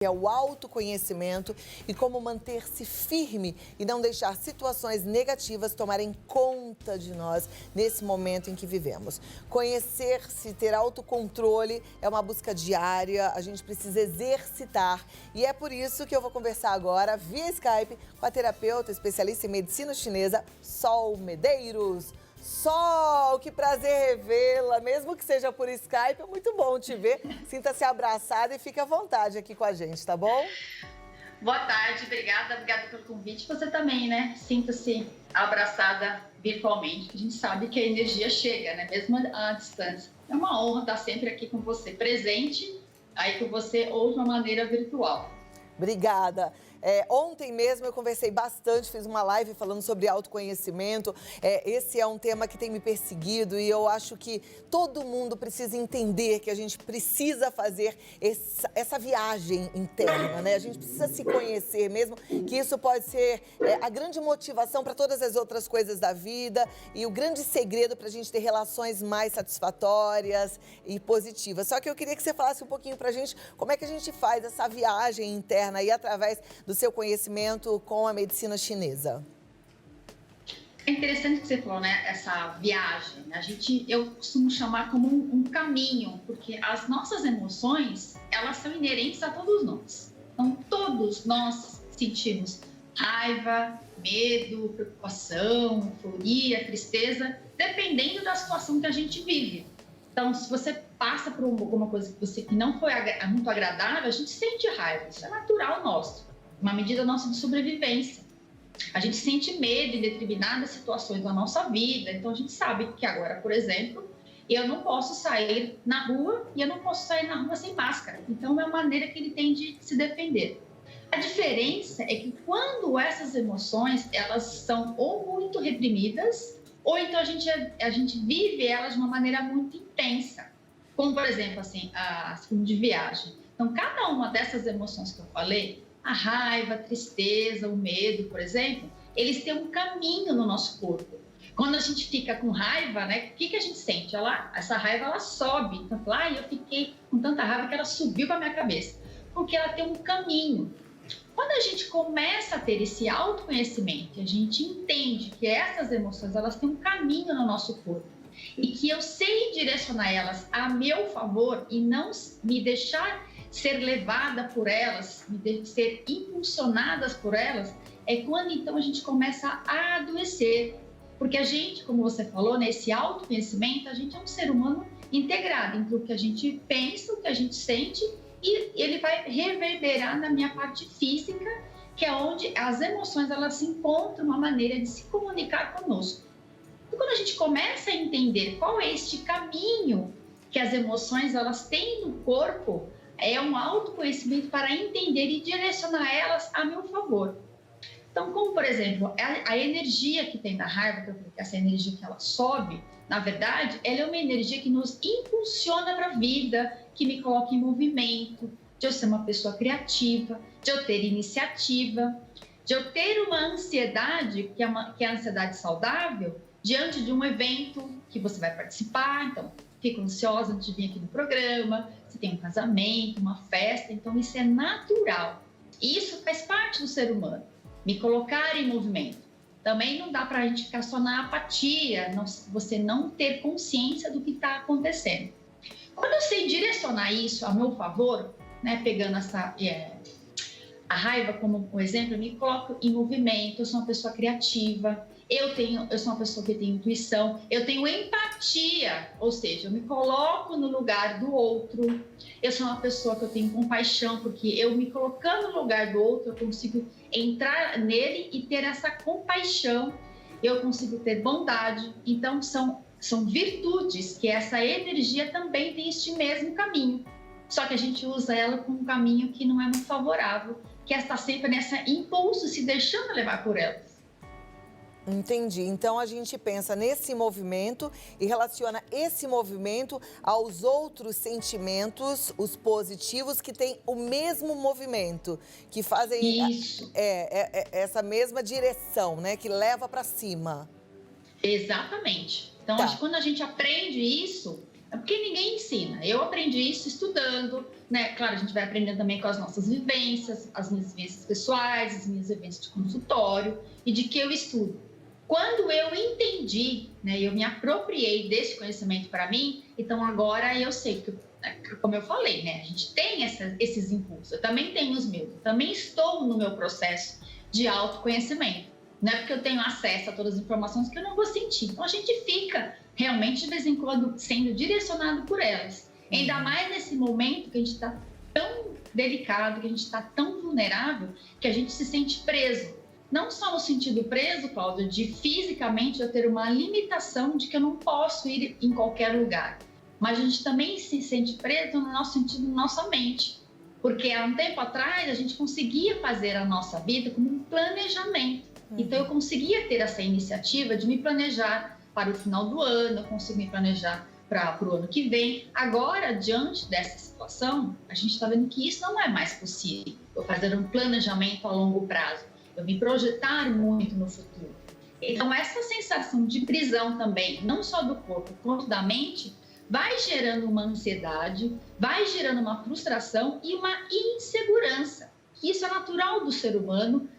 é o autoconhecimento e como manter-se firme e não deixar situações negativas tomarem conta de nós nesse momento em que vivemos. Conhecer-se, ter autocontrole é uma busca diária, a gente precisa exercitar e é por isso que eu vou conversar agora via Skype com a terapeuta especialista em medicina chinesa, Sol Medeiros. Sol, que prazer revê-la, mesmo que seja por Skype, é muito bom te ver. Sinta-se abraçada e fique à vontade aqui com a gente, tá bom? Boa tarde, obrigada pelo convite. Você também, né? Sinta-se abraçada virtualmente, que a gente sabe que a energia chega, né? Mesmo à distância. É uma honra estar sempre aqui com você, presente, aí com você ou de uma maneira virtual. Obrigada. Ontem mesmo eu conversei bastante, fiz uma live falando sobre autoconhecimento. Esse é um tema que tem me perseguido e eu acho que todo mundo precisa entender que a gente precisa fazer essa viagem interna, né? A gente precisa se conhecer mesmo, que isso pode ser a grande motivação para todas as outras coisas da vida e o grande segredo para a gente ter relações mais satisfatórias e positivas. Só que eu queria que você falasse um pouquinho para a gente como é que a gente faz essa viagem interna aí através do seu conhecimento com a medicina chinesa. É interessante que você falou, né? Essa viagem. Eu costumo chamar como um caminho, porque as nossas emoções, elas são inerentes a todos nós. Então, todos nós sentimos raiva, medo, preocupação, euforia, tristeza, dependendo da situação que a gente vive. Então, se você passa por alguma coisa que não foi muito agradável, a gente sente raiva. Isso é natural nosso. Uma medida nossa de sobrevivência. A gente sente medo em determinadas situações da nossa vida. Então, a gente sabe que agora, por exemplo, eu não posso sair na rua e eu não posso sair na rua sem máscara. Então, é uma maneira que ele tem de se defender. A diferença é que quando essas emoções, elas são ou muito reprimidas, ou então a gente vive elas de uma maneira muito intensa. Como, por exemplo, assim, a de viagem. Então, cada uma dessas emoções que eu falei, a raiva, a tristeza, o medo, por exemplo, eles têm um caminho no nosso corpo. Quando a gente fica com raiva, né, o que a gente sente? Essa raiva, ela sobe. Então, eu fiquei com tanta raiva que ela subiu para minha cabeça. Porque ela tem um caminho. Quando a gente começa a ter esse autoconhecimento, a gente entende que essas emoções, elas têm um caminho no nosso corpo. E que eu sei direcionar elas a meu favor e não me deixar ser levada por elas, ser impulsionadas por elas, é quando então a gente começa a adoecer. Porque a gente, como você falou, nesse autoconhecimento, a gente é um ser humano integrado entre o que a gente pensa, o que a gente sente, e ele vai reverberar na minha parte física, que é onde as emoções elas encontram uma maneira de se comunicar conosco. E quando a gente começa a entender qual é este caminho que as emoções elas têm no corpo, é um autoconhecimento para entender e direcionar elas a meu favor. Então, como por exemplo, a energia que tem da raiva, essa energia que ela sobe, na verdade, ela é uma energia que nos impulsiona para a vida, que me coloca em movimento, de eu ser uma pessoa criativa, de eu ter iniciativa, de eu ter uma ansiedade, que é a ansiedade saudável, diante de um evento que você vai participar. Então, fico ansiosa antes de vir aqui no programa, você tem um casamento, uma festa, então isso é natural. Isso faz parte do ser humano, me colocar em movimento. Também não dá para a gente ficar só na apatia, você não ter consciência do que está acontecendo. Quando eu sei direcionar isso a meu favor, né, pegando a raiva como um exemplo, eu me coloco em movimento, eu sou uma pessoa criativa, eu sou uma pessoa que tem intuição, eu tenho empatia, ou seja, eu me coloco no lugar do outro, eu sou uma pessoa que eu tenho compaixão, porque eu me colocando no lugar do outro, eu consigo entrar nele e ter essa compaixão, eu consigo ter bondade. Então, são virtudes que essa energia também tem este mesmo caminho, só que a gente usa ela com um caminho que não é muito favorável, que é estar sempre nesse impulso, se deixando levar por ela. Entendi. Então a gente pensa nesse movimento e relaciona esse movimento aos outros sentimentos, os positivos, que têm o mesmo movimento, que fazem essa mesma direção, né? Que leva para cima. Exatamente. Então, Tá. quando a gente aprende isso, É porque ninguém ensina. Eu aprendi isso estudando, né? Claro, a gente vai aprendendo também com as nossas vivências, as minhas vivências pessoais, as minhas vivências de consultório e de que eu estudo. Quando eu entendi, né, eu me apropriei desse conhecimento para mim, então agora eu sei que, como eu falei, né, a gente tem esses impulsos, eu também tenho os meus, eu também estou no meu processo de autoconhecimento. Não é porque eu tenho acesso a todas as informações que eu não vou sentir. Então a gente fica realmente de vez em quando sendo direcionado por elas. Ainda mais nesse momento que a gente está tão delicado, que a gente está tão vulnerável, que a gente se sente preso. Não só no sentido preso, Cláudia, de fisicamente eu ter uma limitação de que eu não posso ir em qualquer lugar. Mas a gente também se sente preso no nosso sentido, na nossa mente. Porque há um tempo atrás a gente conseguia fazer a nossa vida como um planejamento. Então eu conseguia ter essa iniciativa de me planejar para o final do ano, eu consigo me planejar para o ano que vem. Agora, diante dessa situação, a gente está vendo que isso não é mais possível. Eu fazer um planejamento a longo prazo. Eu me projetar muito no futuro. Então, essa sensação de prisão também, não só do corpo, quanto da mente, vai gerando uma ansiedade, vai gerando uma frustração e uma insegurança. Isso é natural do ser humano,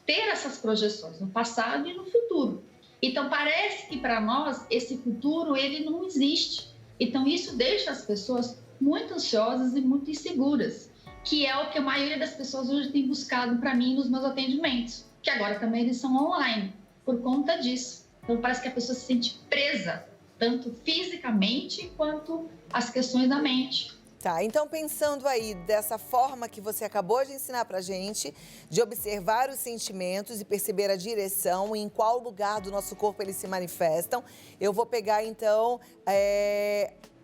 ter essas projeções no passado e no futuro. Então, parece que para nós, esse futuro, ele não existe. Então, isso deixa as pessoas muito ansiosas e muito inseguras, que é o que a maioria das pessoas hoje tem buscado para mim nos meus atendimentos, que agora também eles são online, por conta disso. Então, parece que a pessoa se sente presa, tanto fisicamente quanto as questões da mente. Tá, então pensando aí dessa forma que você acabou de ensinar pra gente, de observar os sentimentos e perceber a direção e em qual lugar do nosso corpo eles se manifestam, eu vou pegar então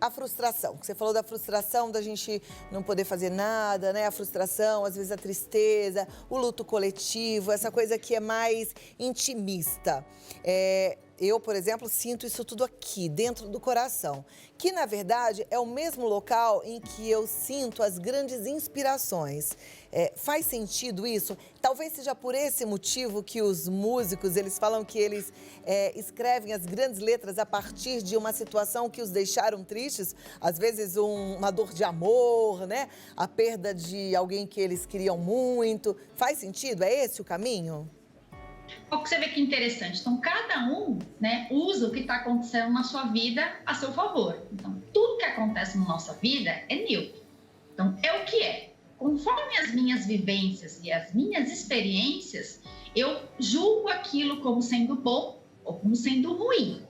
a frustração. Você falou da frustração da gente não poder fazer nada, né? A frustração, às vezes a tristeza, o luto coletivo, essa coisa que é mais intimista. Eu, por exemplo, sinto isso tudo aqui, dentro do coração, que, na verdade, é o mesmo local em que eu sinto as grandes inspirações. Faz sentido isso? Talvez seja por esse motivo que os músicos, eles falam que eles escrevem as grandes letras a partir de uma situação que os deixaram tristes, às vezes uma dor de amor, né? A perda de alguém que eles queriam muito. Faz sentido? É esse o caminho? Olha que você vê que interessante. Então, cada um, né, usa o que está acontecendo na sua vida a seu favor. Então, tudo que acontece na nossa vida é neutro. Então, é o que é. Conforme as minhas vivências e as minhas experiências, eu julgo aquilo como sendo bom ou como sendo ruim.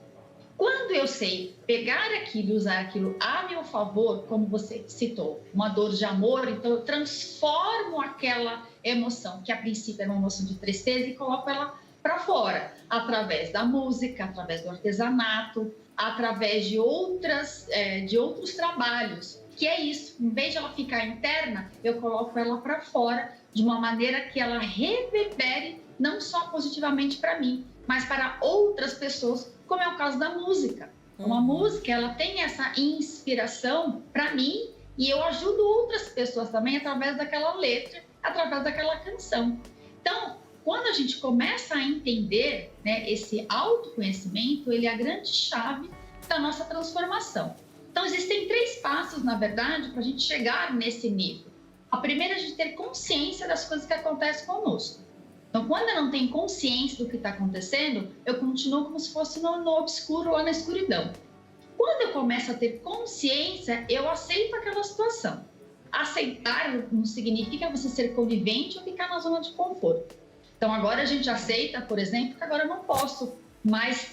Quando eu sei pegar aquilo e usar aquilo a meu favor, como você citou, uma dor de amor, então eu transformo aquela emoção, que a princípio era uma emoção de tristeza, e coloco ela para fora, através da música, através do artesanato, através de outros trabalhos, que é isso. Em vez de ela ficar interna, eu coloco ela para fora, de uma maneira que ela reverbere não só positivamente para mim, mas para outras pessoas, como é o caso da música. Uma música, ela tem essa inspiração para mim e eu ajudo outras pessoas também através daquela letra, através daquela canção. Então, quando a gente começa a entender, né, esse autoconhecimento, ele é a grande chave da nossa transformação. Então, existem 3 passos, na verdade, para a gente chegar nesse nível. A primeira é a gente ter consciência das coisas que acontecem conosco. Então, quando eu não tenho consciência do que está acontecendo, eu continuo como se fosse no obscuro ou na escuridão. Quando eu começo a ter consciência, eu aceito aquela situação. Aceitar não significa você ser conivente ou ficar na zona de conforto. Então, agora a gente aceita, por exemplo, que agora eu não posso mais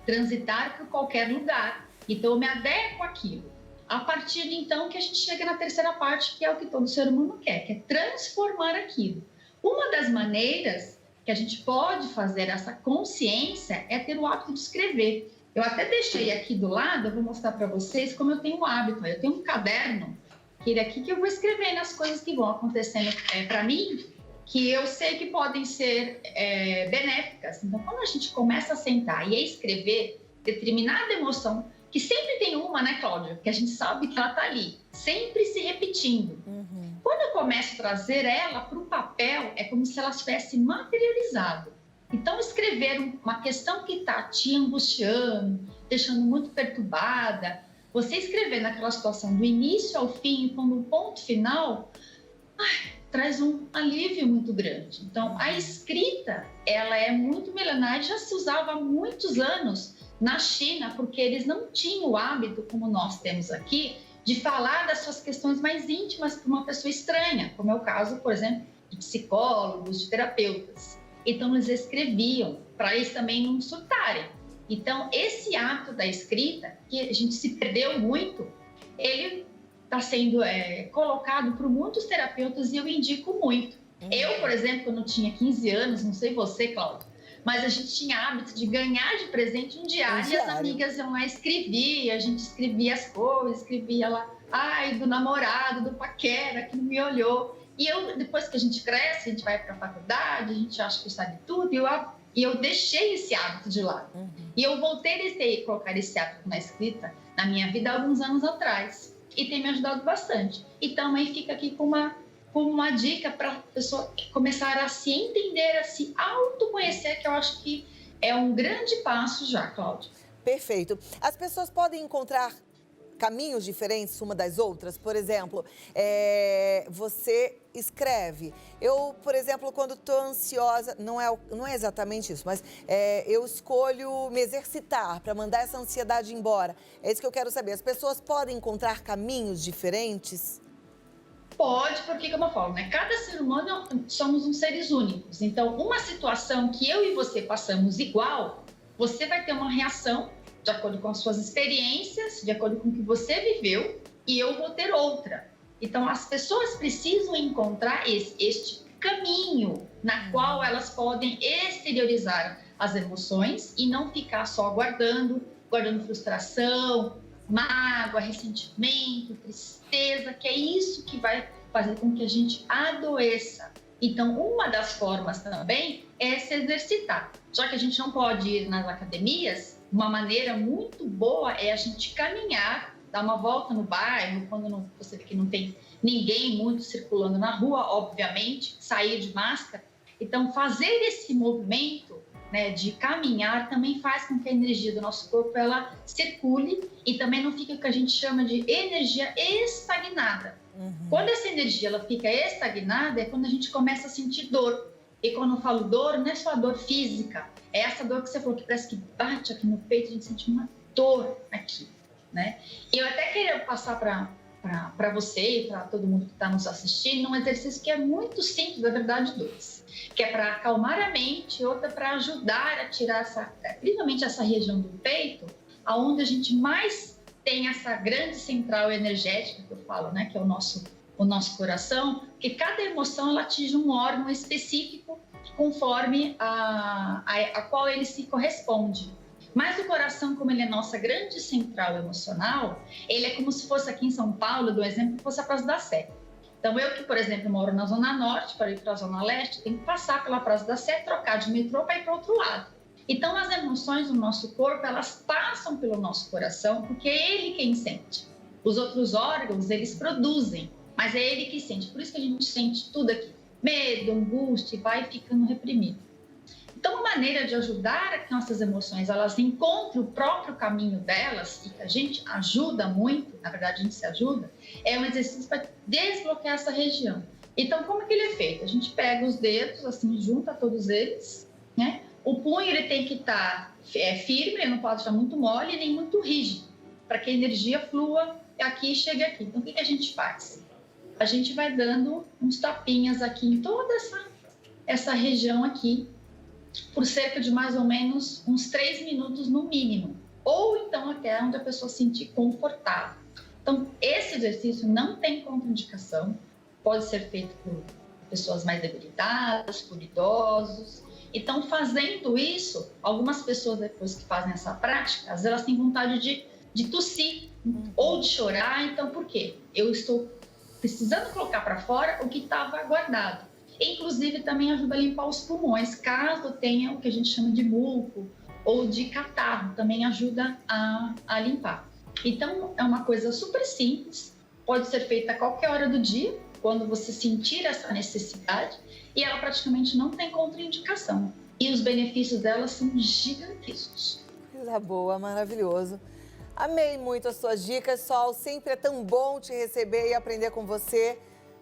transitar por qualquer lugar. Então, eu me adequo àquilo. A partir de então que a gente chega na terceira parte, que é o que todo ser humano quer, que é transformar aquilo. Uma das maneiras que a gente pode fazer essa consciência é ter o hábito de escrever. Eu até deixei aqui do lado, eu vou mostrar para vocês como eu tenho o hábito. Eu tenho um caderno, que é aqui que eu vou escrevendo as coisas que vão acontecendo para mim, que eu sei que podem ser benéficas. Então, quando a gente começa a sentar e a escrever determinada emoção, que sempre tem uma, né, Cláudia? Que a gente sabe que ela está ali, sempre se repetindo. Quando eu começo a trazer ela para o papel, é como se ela estivesse materializada. Então, escrever uma questão que está te angustiando, deixando muito perturbada, você escrever naquela situação do início ao fim, como um ponto final, traz um alívio muito grande. Então, a escrita, ela é muito milenar, já se usava há muitos anos na China, porque eles não tinham o hábito, como nós temos aqui, de falar das suas questões mais íntimas para uma pessoa estranha, como é o caso, por exemplo, de psicólogos, de terapeutas. Então, eles escreviam, para eles também não surtarem. Então, esse ato da escrita, que a gente se perdeu muito, ele está sendo colocado por muitos terapeutas e eu indico muito. Eu, por exemplo, quando eu tinha 15 anos, não sei você, Cláudia, mas a gente tinha hábito de ganhar de presente um diário e as amigas iam lá escrever, a gente escrevia as coisas, escrevia lá, do namorado, do paquera, que não me olhou. E eu, depois que a gente cresce, a gente vai para a faculdade, a gente acha que sabe tudo, e eu deixei esse hábito de lado. E eu voltei a colocar esse hábito na escrita na minha vida há alguns anos atrás. E tem me ajudado bastante. E também fica aqui com uma dica para a pessoa começar a se entender, a se autoconhecer, que eu acho que é um grande passo já, Cláudia. Perfeito. As pessoas podem encontrar caminhos diferentes uma das outras? Por exemplo, você escreve. Eu, por exemplo, quando estou ansiosa, não é exatamente isso, mas eu escolho me exercitar para mandar essa ansiedade embora. É isso que eu quero saber. As pessoas podem encontrar caminhos diferentes? Pode, porque, como eu falo, né? Cada ser humano somos uns seres únicos. Então, uma situação que eu e você passamos igual, você vai ter uma reação de acordo com as suas experiências, de acordo com o que você viveu, e eu vou ter outra. Então, as pessoas precisam encontrar este caminho na qual elas podem exteriorizar as emoções e não ficar só guardando frustração, mágoa, ressentimento, tristeza, que é isso que vai fazer com que a gente adoeça. Então, uma das formas também é se exercitar. Já que a gente não pode ir nas academias, uma maneira muito boa é a gente caminhar, dar uma volta no bairro, quando você vê que não tem ninguém muito circulando na rua, obviamente, sair de máscara. Então, fazer esse movimento, né, de caminhar também faz com que a energia do nosso corpo ela circule e também não fique o que a gente chama de energia estagnada. Quando essa energia ela fica estagnada é quando a gente começa a sentir dor. E quando eu falo dor, não é só a dor física, é essa dor que você falou, que parece que bate aqui no peito, a gente sente uma dor aqui, né? E eu até queria passar para você e para todo mundo que está nos assistindo um exercício que é muito simples, na verdade, dois. Que é para acalmar a mente, outra para ajudar a tirar principalmente essa região do peito, aonde a gente mais tem essa grande central energética que eu falo, né? Que é o nosso coração, que cada emoção ela atinge um órgão específico conforme a qual ele se corresponde. Mas o coração, como ele é nossa grande central emocional, ele é como se fosse aqui em São Paulo, do exemplo, que fosse a Praça da Sé. Então, eu que, por exemplo, moro na Zona Norte, para ir para a Zona Leste, tenho que passar pela Praça da Sé, trocar de metrô para ir para o outro lado. Então, as emoções do nosso corpo, elas passam pelo nosso coração, porque é ele quem sente. Os outros órgãos, eles produzem, mas é ele que sente. Por isso que a gente sente tudo aqui. Medo, angústia, vai ficando reprimido. Então, uma maneira de ajudar que nossas emoções elas encontrem o próprio caminho delas e que a gente ajuda muito, na verdade a gente se ajuda, é um exercício para desbloquear essa região. Então, como é que ele é feito? A gente pega os dedos, assim, junta todos eles, né? O punho ele tem que estar firme, ele não pode estar muito mole nem muito rígido, para que a energia flua aqui e chegue aqui. Então, o que a gente faz? A gente vai dando uns tapinhas aqui em toda essa região aqui, por cerca de mais ou menos uns 3 minutos no mínimo, ou então até onde a pessoa se sentir confortável. Então, esse exercício não tem contraindicação, pode ser feito por pessoas mais debilitadas, por idosos. Então, fazendo isso, algumas pessoas depois que fazem essa prática, às vezes elas têm vontade de tossir ou de chorar. Então, por quê? Eu estou precisando colocar para fora o que estava guardado. Inclusive, também ajuda a limpar os pulmões, caso tenha o que a gente chama de muco ou de catarro, também ajuda a limpar. Então, é uma coisa super simples, pode ser feita a qualquer hora do dia, quando você sentir essa necessidade, e ela praticamente não tem contraindicação. E os benefícios dela são gigantescos. Coisa boa, maravilhoso. Amei muito as suas dicas, Sol. Sempre é tão bom te receber e aprender com você.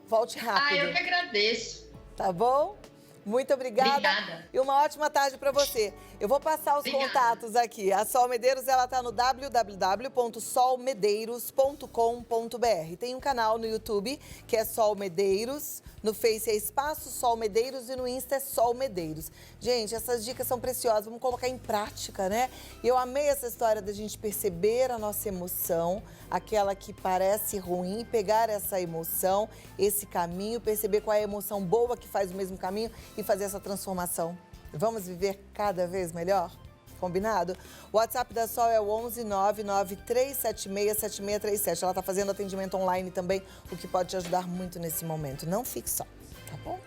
Volte rápido. Eu que agradeço. Tá bom? Muito obrigada. Obrigada. E uma ótima tarde para você. Eu vou passar os contatos aqui. A Sol Medeiros, ela tá no www.solmedeiros.com.br. Tem um canal no YouTube que é Sol Medeiros, no Face é Espaço Sol Medeiros e no Insta é Sol Medeiros. Gente, essas dicas são preciosas, vamos colocar em prática, né? E eu amei essa história da gente perceber a nossa emoção, aquela que parece ruim, pegar essa emoção, esse caminho, perceber qual é a emoção boa que faz o mesmo caminho e fazer essa transformação. Vamos viver cada vez melhor? Combinado? O WhatsApp da Sol é o 11 99376 7637. Ela está fazendo atendimento online também, o que pode te ajudar muito nesse momento. Não fique só, tá bom?